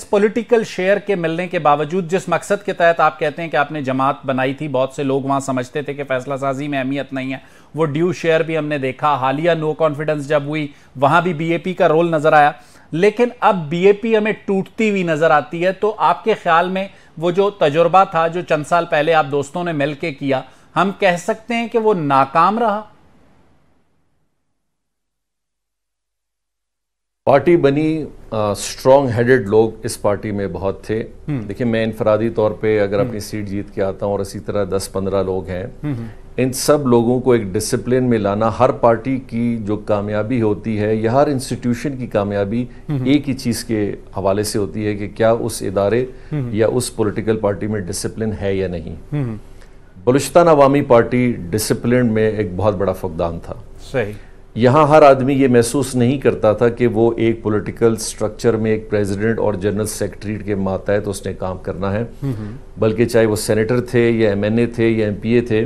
Political share के मिलने के बावजूद, जिस मकसद के तहत आप कहते हैं कि आपने जमात बनाई थी, बहुत से लोग वहां समझते थे कि फैसला साजी में अहमियत नहीं है, वो ड्यू शेयर भी हमने देखा, हालिया नो कॉन्फिडेंस जब हुई वहां भी बीएपी का रोल नजर आया, लेकिन अब बीएपी हमें टूटती हुई नजर आती है। तो आपके ख्याल में वो जो तजुर्बा था जो चंद साल पहले आप दोस्तों ने मिलकर किया, हम कह सकते हैं कि वो नाकाम रहा? पार्टी बनी, स्ट्रॉन्ग हेडेड लोग इस पार्टी में बहुत थे। देखिए, मैं इनफरादी तौर पे अगर अपनी सीट जीत के आता हूँ और इसी तरह 10-15 लोग हैं, इन सब लोगों को एक डिसिप्लिन में लाना, हर पार्टी की जो कामयाबी होती है या हर इंस्टीट्यूशन की कामयाबी एक ही चीज़ के हवाले से होती है कि क्या उस इदारे या उस पॉलिटिकल पार्टी में डिसिप्लिन है या नहीं। बलूचिस्तान अवामी पार्टी डिसिप्लिन में एक बहुत बड़ा फुकदान था। सही। यहाँ हर आदमी ये महसूस नहीं करता था कि वो एक पॉलिटिकल स्ट्रक्चर में एक प्रेसिडेंट और जनरल सेक्रेटरी के मातहत उसने काम करना है, बल्कि चाहे वो सेनेटर थे या एमएनए थे या एमपीए थे,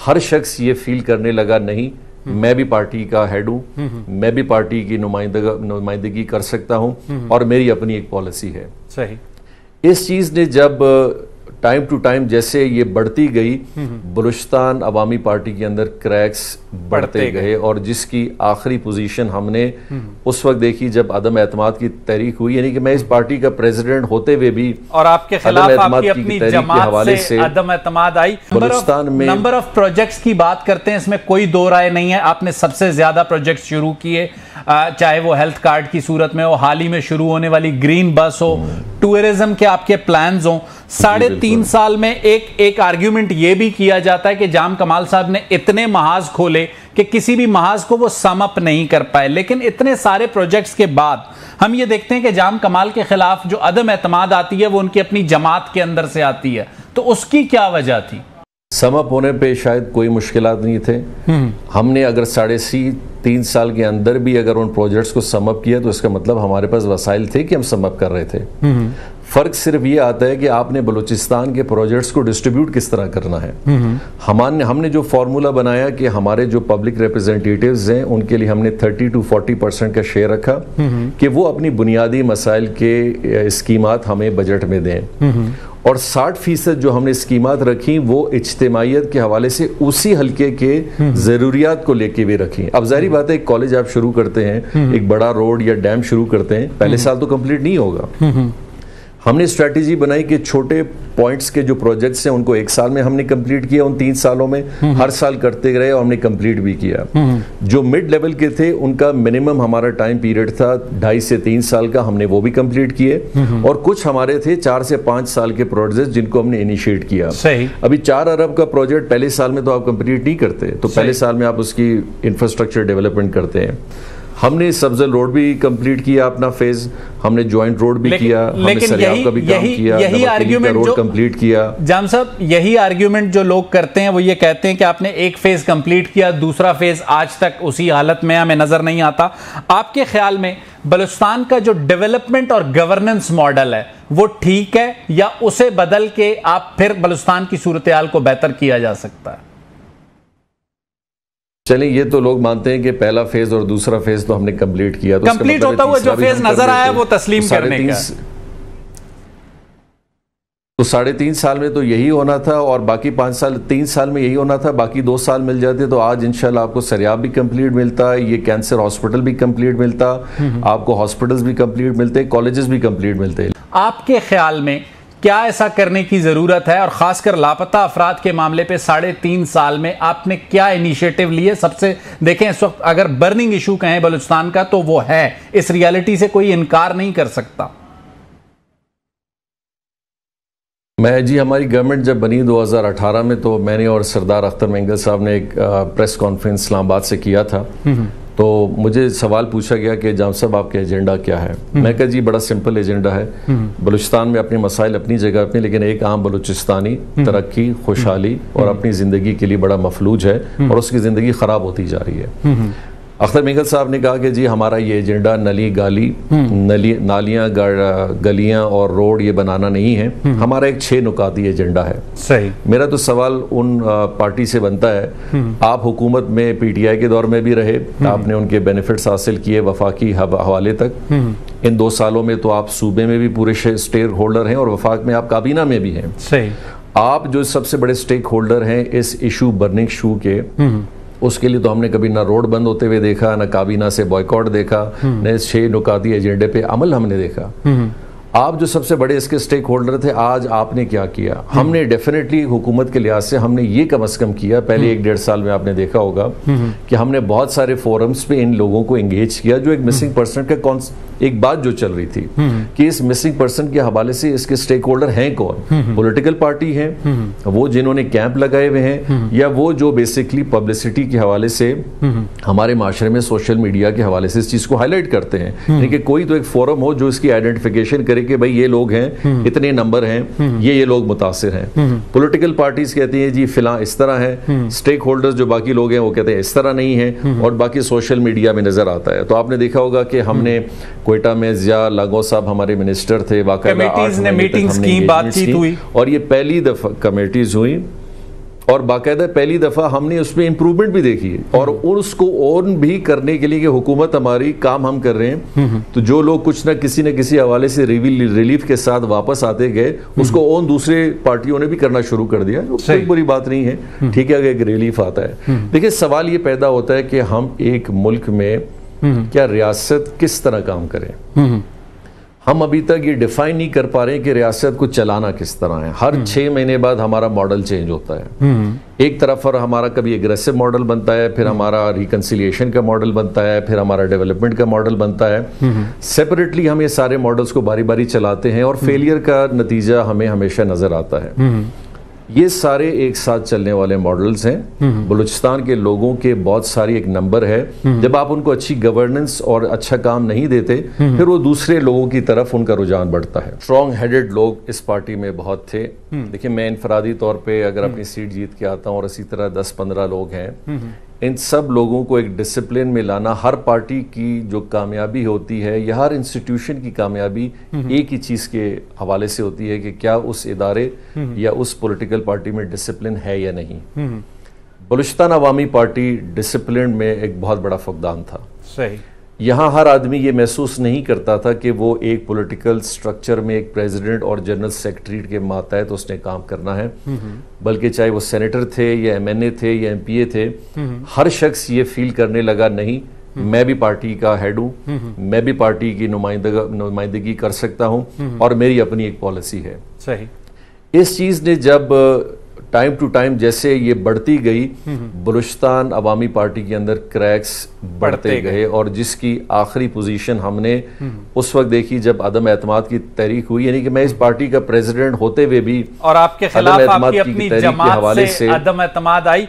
हर शख्स ये फील करने लगा नहीं, मैं भी पार्टी का हेड हूँ, मैं भी पार्टी की नुमाइंदगी कर सकता हूँ और मेरी अपनी एक पॉलिसी है। सही। इस चीज़ ने जब टाइम टू टाइम जैसे ये बढ़ती गई, बलूचिस्तान अवामी पार्टी के अंदर क्रैक्स बढ़ते गए और जिसकी आखिरी पोजीशन हमने उस वक्त देखी जब अदम एतमाद की तहरीक हुई, यानी कि मैं इस पार्टी का प्रेसिडेंट होते हुए भी और आपके खिलाफ आपकी अपनी जमात से अदम एतमाद आई। बलूचिस्तान में नंबर ऑफ प्रोजेक्ट्स की बात करते हैं, इसमें कोई दो राय नहीं है, आपने सबसे ज्यादा प्रोजेक्ट शुरू किए, चाहे वो हेल्थ कार्ड की सूरत में हो, हाल ही में शुरू होने वाली ग्रीन बस हो, टूरिज्म के आपके प्लान्स हो। 3.5 साल में एक आर्ग्यूमेंट ये भी किया जाता है कि जाम कमाल साहब ने इतने महाज खोले कि किसी भी महाज को वो सम अप नहीं कर पाए, लेकिन इतने सारे प्रोजेक्ट्स के बाद हम ये देखते हैं कि जाम कमाल के खिलाफ जो अदम एतमाद आती है वो उनकी अपनी जमात के अंदर से आती है, तो उसकी क्या वजह थी? सम अप होने पे शायद कोई मुश्किलात नहीं थे। हमने अगर 3.5 साल के अंदर भी अगर उन प्रोजेक्ट्स को सम अप किया तो इसका मतलब हमारे पास वसाइल थे कि हम सम अप कर रहे थे। फर्क सिर्फ ये आता है कि आपने बलूचिस्तान के प्रोजेक्ट्स को डिस्ट्रीब्यूट किस तरह करना है। हमने जो फार्मूला बनाया कि हमारे जो पब्लिक रिप्रेजेंटेटिव्स हैं उनके लिए हमने 30 to 40% का शेयर रखा कि वो अपनी बुनियादी मसाइल के स्कीमात हमें बजट में दें, और 60% जो हमने स्कीमात रखी वो इज्तिमाइयत के हवाले से उसी हल्के के जरूरियात को लेके भी रखी। अब जाहिर बात है, एक कॉलेज आप शुरू करते हैं, एक बड़ा रोड या डैम शुरू करते हैं, पहले साल तो कंप्लीट नहीं होगा। हमने स्ट्रैटेजी बनाई कि छोटे पॉइंट्स के जो प्रोजेक्ट्स हैं उनको 1 साल में हमने कंप्लीट किया, उन 3 सालों में हर साल करते रहे और हमने कंप्लीट भी किया। जो मिड लेवल के थे उनका मिनिमम हमारा टाइम पीरियड था 2.5 से 3 साल का, हमने वो भी कंप्लीट किए, और कुछ हमारे थे 4 से 5 साल के प्रोजेक्ट जिनको हमने इनिशिएट किया। सही। अभी 4 अरब का प्रोजेक्ट पहले साल में तो आप कंप्लीट नहीं करते, तो पहले साल में आप उसकी इंफ्रास्ट्रक्चर डेवलपमेंट करते हैं। हमने सब्जल रोड भी कंप्लीट किया अपना फेज, हमने जॉइंट रोड भी किया, हमने सरियाव का भी काम किया, यही आर्ग्यूमेंट रोड कंप्लीट किया। जाम साहब, यही आर्ग्यूमेंट जो लोग करते हैं वो ये कहते हैं कि आपने एक फेज कंप्लीट किया, दूसरा फेज आज तक उसी हालत में हमें नजर नहीं आता। आपके ख्याल में बलूचिस्तान का जो डेवलपमेंट और गवर्नेंस मॉडल है वो ठीक है, या उसे बदल के आप फिर बलूचिस्तान की सूरत-ए-हाल को बेहतर किया जा सकता है? चलिए, ये तो लोग मानते हैं कि पहला फेज और दूसरा फेज तो हमने कंप्लीट किया, तो कंप्लीट होता हुआ जो फेज नजर आया वो तस्लीम करने का। तो 3.5 साल में तो यही होना था, और बाकी 3 साल में यही होना था, बाकी 2 साल मिल जाते तो आज इंशाल्लाह आपको सरियाब भी कंप्लीट मिलता, ये कैंसर हॉस्पिटल भी कंप्लीट मिलता, आपको हॉस्पिटल्स भी कंप्लीट मिलते, कॉलेजेस भी कंप्लीट मिलते। आपके ख्याल में क्या ऐसा करने की जरूरत है, और खासकर लापता अफराद के मामले पे 3.5 साल में आपने क्या इनिशिएटिव लिए? सबसे देखें, इस वक्त अगर बर्निंग इशू कहें बलूचिस्तान का तो वो है, इस रियलिटी से कोई इनकार नहीं कर सकता। हमारी गवर्नमेंट जब बनी 2018 में, तो मैंने और सरदार अख्तर मेंगल साहब ने एक प्रेस कॉन्फ्रेंस इस्लामाबाद से किया था। तो मुझे सवाल पूछा गया कि जाम साहब आपका एजेंडा क्या है? मैं कहा जी बड़ा सिंपल एजेंडा है, बलूचिस्तान में अपने मसाइल अपनी जगह पे, लेकिन एक आम बलूचिस्तानी तरक्की, खुशहाली और अपनी ज़िंदगी के लिए बड़ा मफलूज है और उसकी ज़िंदगी ख़राब होती जा रही है। अख्तर मिंगल साहब ने कहा कि जी हमारा ये एजेंडा नालियां गलियां और रोड ये बनाना नहीं है, हमारा एक 6 नुकाती एजेंडा है। सही। मेरा तो सवाल उन पार्टी से बनता है, आप हुकूमत में पीटीआई के दौर में भी रहे, आपने उनके बेनिफिट्स हासिल किए वफाकी हवाले तक, इन 2 सालों में तो आप सूबे में भी पूरे स्टेक होल्डर हैं और वफाक में आप काबीना में भी हैं। सही। आप जो सबसे बड़े स्टेक होल्डर हैं इस इशू बर्निंग शू के, उसके लिए तो हमने कभी ना रोड बंद होते हुए देखा, ना काबीना से बॉयकॉट देखा, न 6 नुकाती एजेंडे पे अमल हमने देखा। आप जो सबसे बड़े इसके स्टेक होल्डर थे, आज आपने क्या किया? हमने डेफिनेटली हुकूमत के लिहाज से हमने ये कम से कम किया, पहले 1-1.5 साल में आपने देखा होगा कि हमने बहुत सारे फोरम्स पे इन लोगों को एंगेज किया। जो एक मिसिंग पर्सन का एक बात जो चल रही थी कि इस मिसिंग पर्सन के हवाले से इसके स्टेक होल्डर हैं कौन? पॉलिटिकल पार्टी हैं, वो जिन्होंने कैंप लगाए हुए हैं, या वो जो बेसिकली पब्लिसिटी के हवाले से हमारे माशरे में सोशल मीडिया के हवाले से इस चीज को हाईलाइट करते हैं। यानी कोई तो एक फोरम हो जो इसकी आइडेंटिफिकेशन करे कि भाई ये लोग हैं, इतने नंबर हैं, ये लोग मुतासिर हैं। पॉलिटिकल पार्टीज कहती हैं जी फिलहाल इस तरह है, स्टेक होल्डर्स जो बाकी लोग हैं वो कहते हैं इस तरह नहीं है, और बाकी सोशल मीडिया में नजर आता है। तो आपने देखा होगा कि हमने क्वेटा में जिया लागो साहब हमारे मिनिस्टर थे, बाकायदा मीटिंग्स की, बातचीत हुई, और ये पहली दफा कमेटीज हुई और बाकायदा पहली दफा हमने उसमें इंप्रूवमेंट भी देखी है। और उसको ऑन भी करने के लिए कि हुकूमत हमारी काम हम कर रहे हैं, तो जो लोग कुछ ना किसी हवाले से रिलीफ के साथ वापस आते गए, उसको ऑन दूसरे पार्टियों ने भी करना शुरू कर दिया। कोई बुरी बात नहीं है, ठीक है, एक रिलीफ आता है। देखिए सवाल ये पैदा होता है कि हम एक मुल्क में क्या रियासत किस तरह काम करें। हम अभी तक ये डिफाइन नहीं कर पा रहे हैं कि रियासत को चलाना किस तरह है। हर 6 महीने बाद हमारा मॉडल चेंज होता है। एक तरफ और हमारा कभी एग्रेसिव मॉडल बनता है, फिर हमारा रिकंसिलिएशन का मॉडल बनता है, फिर हमारा डेवलपमेंट का मॉडल बनता है। सेपरेटली हम ये सारे मॉडल्स को बारी बारी चलाते हैं और फेलियर का नतीजा हमें हमेशा नजर आता है। ये सारे एक साथ चलने वाले मॉडल्स हैं। बलूचिस्तान के लोगों के बहुत सारी एक नंबर है, जब आप उनको अच्छी गवर्नेंस और अच्छा काम नहीं देते, फिर वो दूसरे लोगों की तरफ उनका रुझान बढ़ता है। स्ट्रॉन्ग हेडेड लोग इस पार्टी में बहुत थे। देखिए मैं इनफरादी तौर पे अगर अपनी सीट जीत के आता हूँ और इसी तरह 10-15 लोग हैं, इन सब लोगों को एक डिसिप्लिन में लाना, हर पार्टी की जो कामयाबी होती है या हर इंस्टीट्यूशन की कामयाबी एक ही चीज़ के हवाले से होती है कि क्या उस इदारे या उस पॉलिटिकल पार्टी में डिसिप्लिन है या नहीं। बलूचिस्तान अवामी पार्टी डिसिप्लिन में एक बहुत बड़ा फुकदान था। सही। यहाँ हर आदमी ये महसूस नहीं करता था कि वो एक पॉलिटिकल स्ट्रक्चर में एक प्रेसिडेंट और जनरल सेक्रेटरी के मातहत उसने काम करना है, बल्कि चाहे वो सेनेटर थे या एमएनए थे या एमपीए थे, हर शख्स ये फील करने लगा नहीं मैं भी पार्टी का हेड हूँ, मैं भी पार्टी की नुमाइंदगी कर सकता हूँ और मेरी अपनी एक पॉलिसी है। सही। इस चीज़ ने जब टाइम टू टाइम जैसे ये बढ़ती गई, बलूचिस्तान अवामी पार्टी के अंदर क्रैक्स बढ़ते गए और जिसकी आखिरी पोजीशन हमने उस वक्त देखी जब अदम एतमाद की तहरीक हुई, यानी कि मैं इस पार्टी का प्रेसिडेंट होते हुए भी और आपके खिलाफ आपकी अपनी जमात से अदम एतमाद आई।